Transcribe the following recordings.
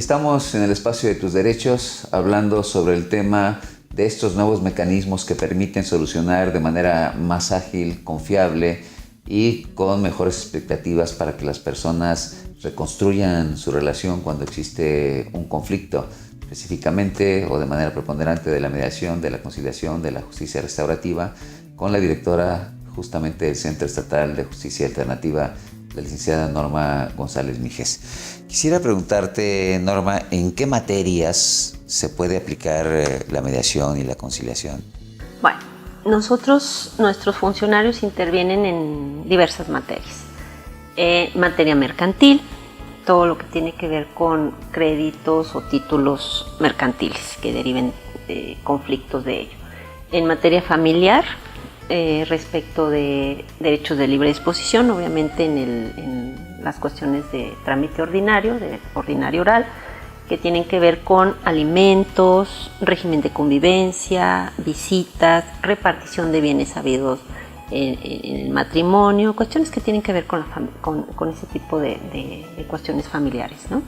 Estamos en el espacio de tus derechos hablando sobre el tema de estos nuevos mecanismos que permiten solucionar de manera más ágil, confiable y con mejores expectativas para que las personas reconstruyan su relación cuando existe un conflicto, específicamente o de manera preponderante de la mediación, de la conciliación, de la justicia restaurativa, con la directora justamente del Centro Estatal de Justicia Alternativa, la licenciada Norma González Mijes. Quisiera preguntarte, Norma, ¿en qué materias se puede aplicar la mediación y la conciliación? Bueno, nuestros funcionarios intervienen en diversas materias. Materia mercantil, todo lo que tiene que ver con créditos o títulos mercantiles que deriven de conflictos de ello. En materia familiar, respecto de derechos de libre disposición, obviamente en las cuestiones de trámite ordinario, de ordinario oral, que tienen que ver con alimentos, régimen de convivencia, visitas, repartición de bienes habidos en el matrimonio, cuestiones que tienen que ver con ese tipo de cuestiones familiares, ¿no?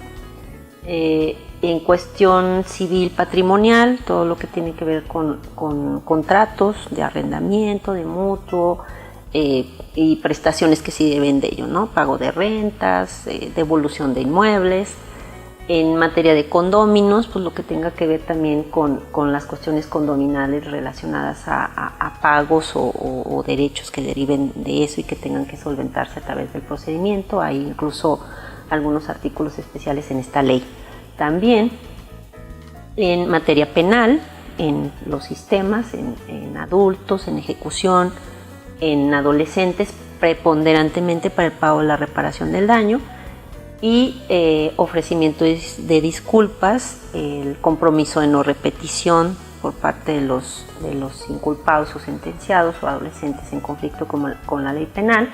En cuestión civil patrimonial, todo lo que tiene que ver con contratos de arrendamiento, de mutuo y prestaciones que sí deben de ello, ¿no? Pago de rentas, devolución de inmuebles. En materia de condóminos, pues lo que tenga que ver también con las cuestiones condominales relacionadas a pagos o derechos que deriven de eso y que tengan que solventarse a través del procedimiento. Hay incluso algunos artículos especiales en esta ley. También en materia penal, en los sistemas, en adultos, en ejecución, en adolescentes, preponderantemente para el pago de la reparación del daño y ofrecimiento de disculpas, el compromiso de no repetición por parte de los inculpados o sentenciados o adolescentes en conflicto con la ley penal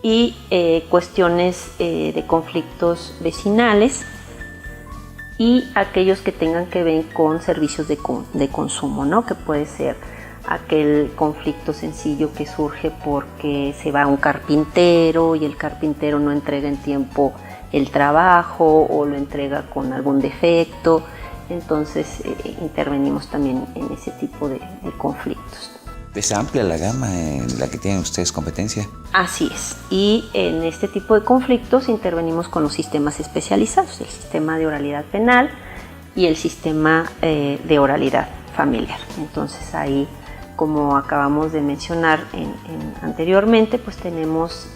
y cuestiones de conflictos vecinales y aquellos que tengan que ver con servicios de consumo, ¿no? Que puede ser aquel conflicto sencillo que surge porque se va un carpintero y el carpintero no entrega en tiempo el trabajo o lo entrega con algún defecto. Entonces intervenimos también en ese tipo de conflictos. ¿Es amplia la gama en la que tienen ustedes competencia? Así es. Y en este tipo de conflictos intervenimos con los sistemas especializados, el sistema de oralidad penal y el sistema de oralidad familiar. Entonces ahí, como acabamos de mencionar anteriormente, pues tenemos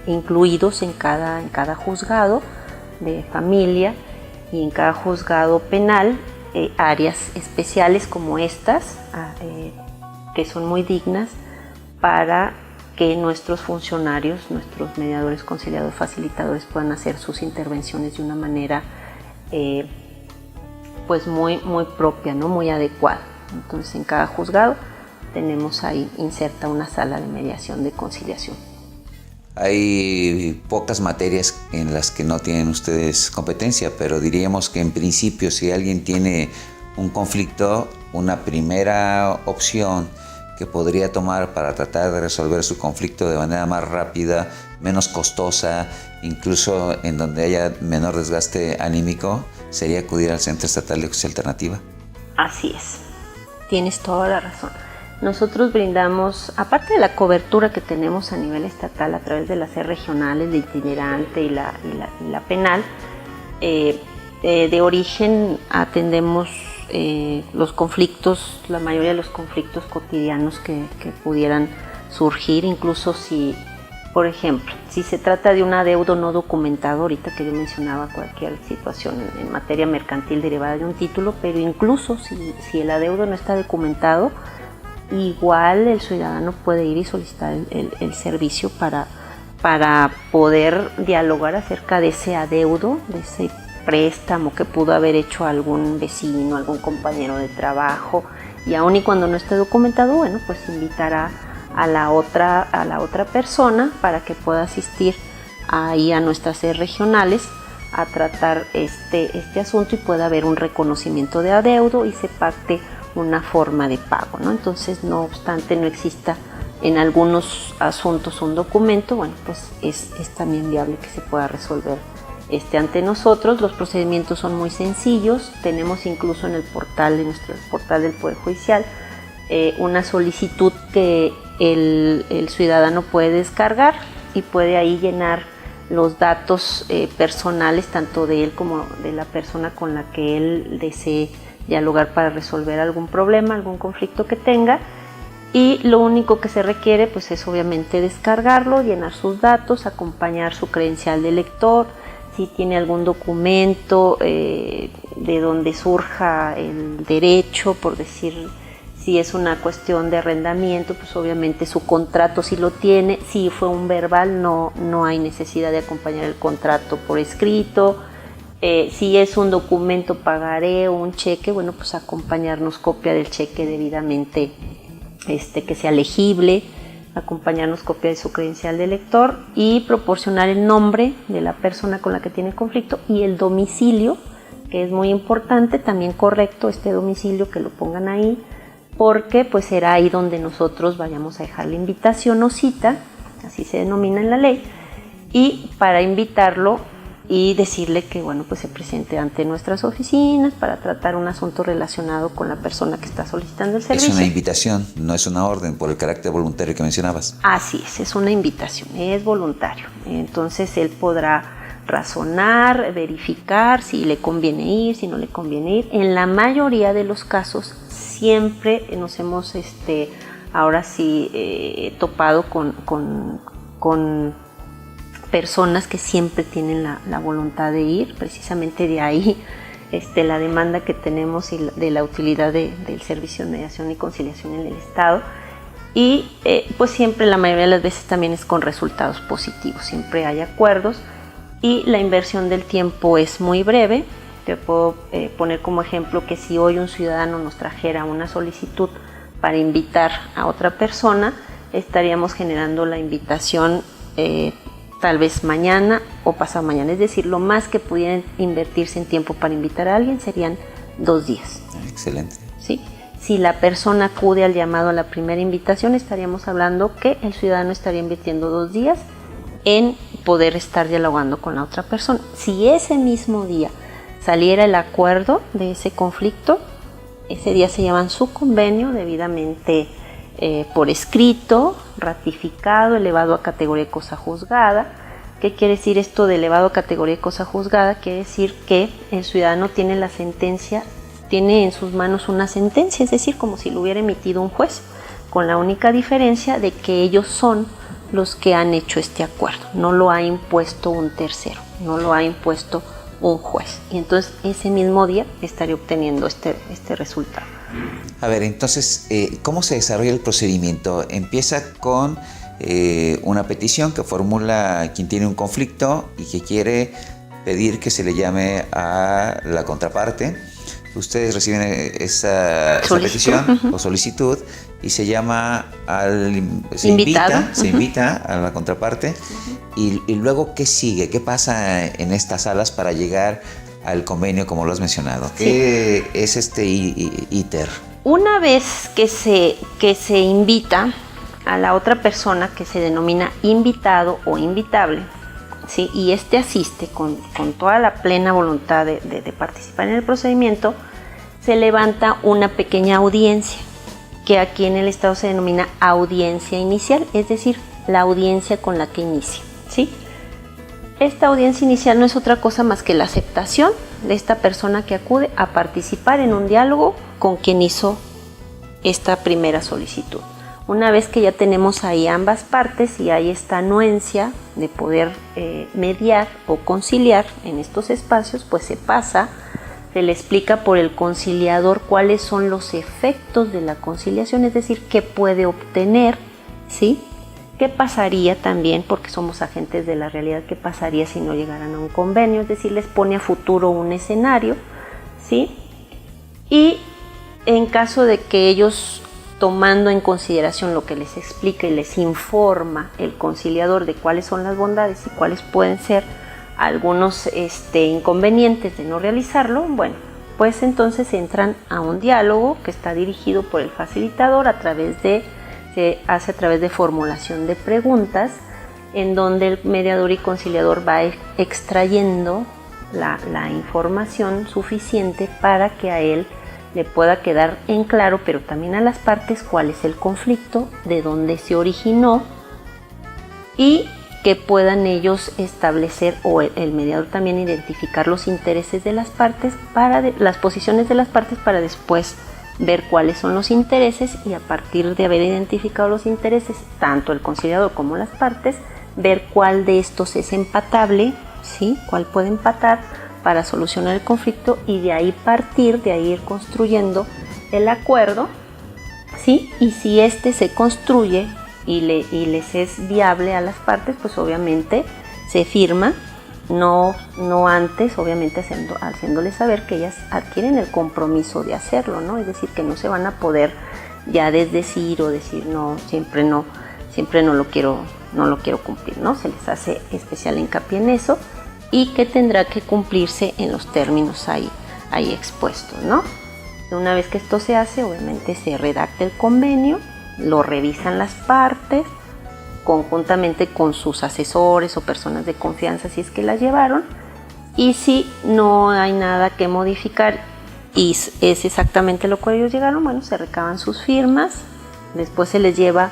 incluidos en cada juzgado de familia y en cada juzgado penal áreas especiales como estas, que son muy dignas para que nuestros funcionarios, nuestros mediadores, conciliadores, facilitadores puedan hacer sus intervenciones de una manera pues muy propia, ¿no? Muy adecuada. Entonces en cada juzgado tenemos ahí inserta una sala de mediación de conciliación. Hay pocas materias en las que no tienen ustedes competencia, pero diríamos que en principio si alguien tiene un conflicto, una primera opción que podría tomar para tratar de resolver su conflicto de manera más rápida, menos costosa, incluso en donde haya menor desgaste anímico, sería acudir al Centro Estatal de Justicia Alternativa. Así es, tienes toda la razón. Nosotros brindamos, aparte de la cobertura que tenemos a nivel estatal a través de las regionales, la itinerante y la penal, de origen atendemos los conflictos, la mayoría de los conflictos cotidianos que pudieran surgir, incluso si, por ejemplo, si se trata de un adeudo no documentado, ahorita que yo mencionaba cualquier situación en materia mercantil derivada de un título, pero incluso si el adeudo no está documentado, igual el ciudadano puede ir y solicitar el servicio para poder dialogar acerca de ese adeudo, de ese préstamo que pudo haber hecho algún vecino, algún compañero de trabajo, y aun y cuando no esté documentado, bueno, pues invitará a la otra persona para que pueda asistir ahí a nuestras sedes regionales a tratar este asunto y pueda haber un reconocimiento de adeudo y se pacte una forma de pago, ¿no? Entonces, no obstante no exista en algunos asuntos un documento, bueno, pues es también viable que se pueda resolver ante nosotros. Los procedimientos son muy sencillos. Tenemos incluso en el portal, en nuestro portal del Poder Judicial, una solicitud que el ciudadano puede descargar y puede ahí llenar los datos personales tanto de él como de la persona con la que él desee dialogar para resolver algún problema, algún conflicto que tenga. Y lo único que se requiere pues es obviamente descargarlo, llenar sus datos, acompañar su credencial de lector, si tiene algún documento de donde surja el derecho, por decir, si es una cuestión de arrendamiento, pues obviamente su contrato si lo tiene. Si fue un verbal, no hay necesidad de acompañar el contrato por escrito. Si es un documento pagaré o un cheque, bueno, pues acompañarnos copia del cheque debidamente que sea legible, acompañarnos copia de su credencial de lector y proporcionar el nombre de la persona con la que tiene conflicto y el domicilio, que es muy importante, también correcto este domicilio, que lo pongan ahí, porque pues será ahí donde nosotros vayamos a dejar la invitación o cita, así se denomina en la ley, y para invitarlo y decirle que bueno, pues se presente ante nuestras oficinas para tratar un asunto relacionado con la persona que está solicitando el servicio. Es una invitación, no es una orden por el carácter voluntario que mencionabas. Así es una invitación, es voluntario. Entonces él podrá razonar, verificar si le conviene ir, si no le conviene ir. En la mayoría de los casos siempre nos hemos ahora sí topado con personas que siempre tienen la voluntad de ir. Precisamente de ahí la demanda que tenemos y de la utilidad del servicio de mediación y conciliación en el Estado. Y pues siempre, la mayoría de las veces también es con resultados positivos, siempre hay acuerdos y la inversión del tiempo es muy breve. Te puedo poner como ejemplo que si hoy un ciudadano nos trajera una solicitud para invitar a otra persona, estaríamos generando la invitación tal vez mañana o pasado mañana. Es decir, lo más que pudieran invertirse en tiempo para invitar a alguien serían 2 días. Excelente. ¿Sí? Si la persona acude al llamado a la primera invitación, estaríamos hablando que el ciudadano estaría invirtiendo 2 días en poder estar dialogando con la otra persona. Si ese mismo día saliera el acuerdo de ese conflicto, ese día se llama su convenio debidamente por escrito, ratificado, elevado a categoría de cosa juzgada. ¿Qué quiere decir esto de elevado a categoría de cosa juzgada? Quiere decir que el ciudadano tiene la sentencia, tiene en sus manos una sentencia, es decir, como si lo hubiera emitido un juez, con la única diferencia de que ellos son los que han hecho este acuerdo, no lo ha impuesto un tercero, no lo ha impuesto un juez. Y entonces ese mismo día estaría obteniendo este resultado. A ver, entonces, ¿cómo se desarrolla el procedimiento? Empieza con una petición que formula quien tiene un conflicto y que quiere pedir que se le llame a la contraparte. Ustedes reciben esa petición o solicitud y se llama se invita a la contraparte. Y luego, ¿qué sigue? ¿Qué pasa en estas salas para llegar al convenio, como lo has mencionado? ¿Qué es este íter? Una vez que se invita a la otra persona, que se denomina invitado o invitable, ¿sí? Y asiste con toda la plena voluntad de participar en el procedimiento, se levanta una pequeña audiencia, que aquí en el Estado se denomina audiencia inicial, es decir, la audiencia con la que inicia, ¿sí? Esta audiencia inicial no es otra cosa más que la aceptación de esta persona que acude a participar en un diálogo con quien hizo esta primera solicitud. Una vez que ya tenemos ahí ambas partes y hay esta anuencia de poder mediar o conciliar en estos espacios, pues se le explica por el conciliador cuáles son los efectos de la conciliación, es decir, qué puede obtener, ¿sí? ¿Qué pasaría también, porque somos agentes de la realidad, qué pasaría si no llegaran a un convenio? Es decir, les pone a futuro un escenario, ¿sí? Y en caso de que ellos, tomando en consideración lo que les explica y les informa el conciliador de cuáles son las bondades y cuáles pueden ser algunos inconvenientes de no realizarlo, bueno, pues entonces entran a un diálogo que está dirigido por el facilitador se hace a través de formulación de preguntas en donde el mediador y conciliador va extrayendo la información suficiente para que a él le pueda quedar en claro, pero también a las partes, cuál es el conflicto, de dónde se originó, y que puedan ellos establecer, o el mediador también identificar los intereses de las partes, las posiciones de las partes, para después ver cuáles son los intereses, y a partir de haber identificado los intereses, tanto el conciliador como las partes, ver cuál de estos es empatable, ¿sí? Cuál puede empatar para solucionar el conflicto, y de ahí partir, de ahí ir construyendo el acuerdo, ¿sí? Y si este se construye y les es viable a las partes, pues obviamente se firma, no antes, obviamente haciéndoles saber que ellas adquieren el compromiso de hacerlo, ¿no? Es decir, que no se van a poder ya desdecir o decir no, siempre no lo quiero cumplir, ¿no? Se les hace especial hincapié en eso, y que tendrá que cumplirse en los términos ahí expuestos, ¿no? Una vez que esto se hace, obviamente se redacta el convenio, lo revisan las partes conjuntamente con sus asesores o personas de confianza si es que la llevaron, y si no hay nada que modificar y es exactamente lo que ellos llegaron, bueno, se recaban sus firmas, después se les lleva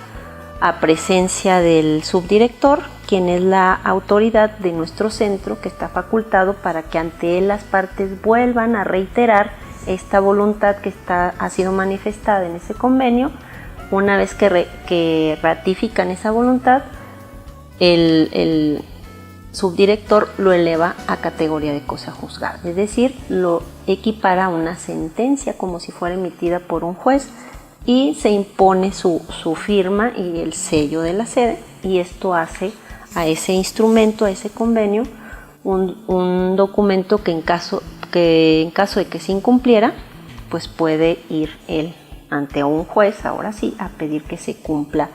a presencia del subdirector, quien es la autoridad de nuestro centro que está facultado para que ante él las partes vuelvan a reiterar esta voluntad que ha sido manifestada en ese convenio. Una vez que ratifican esa voluntad, el subdirector lo eleva a categoría de cosa juzgada, es decir, lo equipara a una sentencia como si fuera emitida por un juez, y se impone su firma y el sello de la sede, y esto hace a ese instrumento, a ese convenio, un documento que en caso de que se incumpliera, pues puede ir él ante un juez, ahora sí, a pedir que se cumpla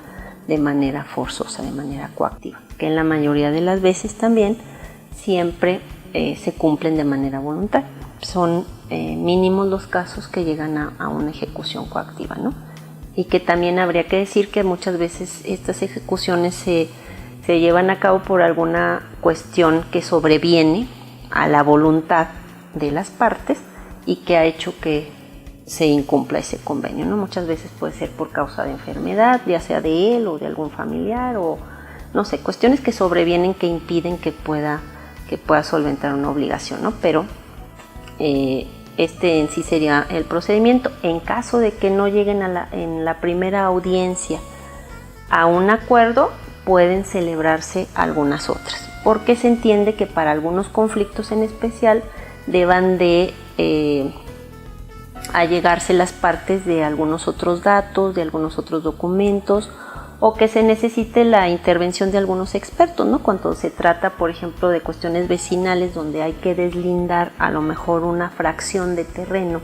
de manera forzosa, de manera coactiva, que en la mayoría de las veces también siempre se cumplen de manera voluntaria. Son mínimos los casos que llegan a una ejecución coactiva, ¿no? Y que también habría que decir que muchas veces estas ejecuciones se llevan a cabo por alguna cuestión que sobreviene a la voluntad de las partes y que ha hecho que se incumpla ese convenio, ¿no? Muchas veces puede ser por causa de enfermedad, ya sea de él o de algún familiar, o no sé, cuestiones que sobrevienen que impiden que pueda solventar una obligación, ¿no? Pero este en sí sería el procedimiento. En caso de que no lleguen en la primera audiencia a un acuerdo, pueden celebrarse algunas otras, porque se entiende que para algunos conflictos en especial deban de allegarse las partes de algunos otros datos, de algunos otros documentos, o que se necesite la intervención de algunos expertos, ¿no? Cuando se trata, por ejemplo, de cuestiones vecinales donde hay que deslindar a lo mejor una fracción de terreno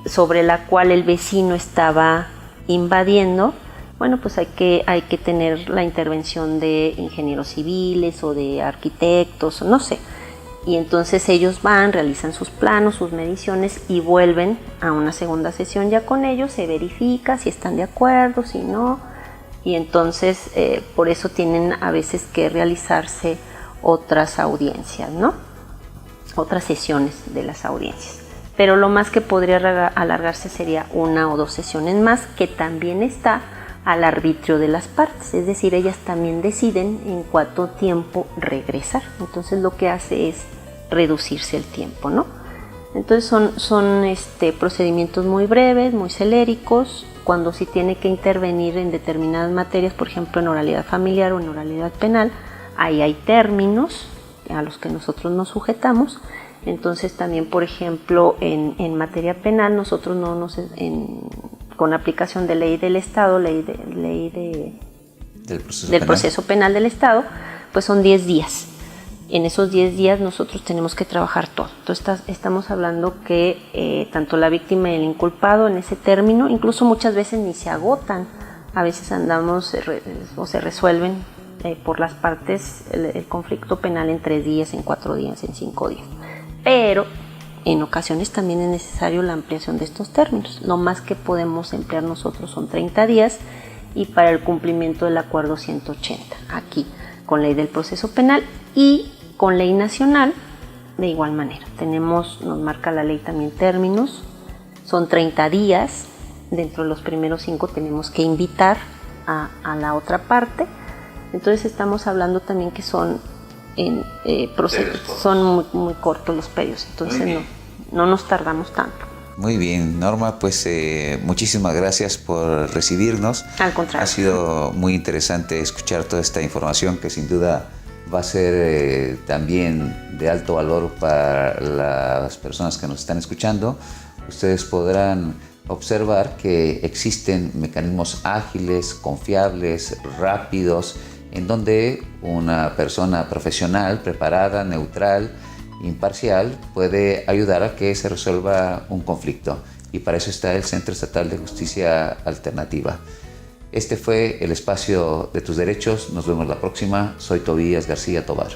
sobre la cual el vecino estaba invadiendo, bueno, pues hay que tener la intervención de ingenieros civiles o de arquitectos, no sé. Y entonces ellos van, realizan sus planos, sus mediciones y vuelven a una segunda sesión ya con ellos, se verifica si están de acuerdo, si no, y entonces por eso tienen a veces que realizarse otras audiencias, ¿no? Otras sesiones de las audiencias. Pero lo más que podría alargarse sería una o dos sesiones más, que también está al arbitrio de las partes, es decir, ellas también deciden en cuánto tiempo regresar. Entonces lo que hace es reducirse el tiempo, ¿no? Entonces son procedimientos muy breves, muy celéricos. Cuando sí tiene que intervenir en determinadas materias, por ejemplo en oralidad familiar o en oralidad penal, ahí hay términos a los que nosotros nos sujetamos. Entonces también, por ejemplo, en materia penal nosotros con aplicación de ley del Estado, del proceso penal del Estado, pues son 10 días. En esos 10 días nosotros tenemos que trabajar todo. Entonces estamos hablando que tanto la víctima y el inculpado en ese término, incluso muchas veces ni se agotan. A veces andamos o se resuelven por las partes el conflicto penal en 3 días, en 4 días, en 5 días. Pero en ocasiones también es necesario la ampliación de estos términos. Lo más que podemos emplear nosotros son 30 días y para el cumplimiento del Acuerdo 180, aquí con Ley del Proceso Penal y con Ley Nacional de igual manera. Nos marca la ley también términos, son 30 días, dentro de los primeros 5 tenemos que invitar a la otra parte, entonces estamos hablando también que son son muy cortos los periodos, entonces no nos tardamos tanto. Muy bien, Norma, pues muchísimas gracias por recibirnos. Al contrario. Ha sido muy interesante escuchar toda esta información que sin duda va a ser también de alto valor para las personas que nos están escuchando. Ustedes podrán observar que existen mecanismos ágiles, confiables, rápidos, en donde una persona profesional, preparada, neutral, imparcial, puede ayudar a que se resuelva un conflicto. Y para eso está el Centro Estatal de Justicia Alternativa. Este fue el espacio de tus derechos. Nos vemos la próxima. Soy Tobías García Tobar.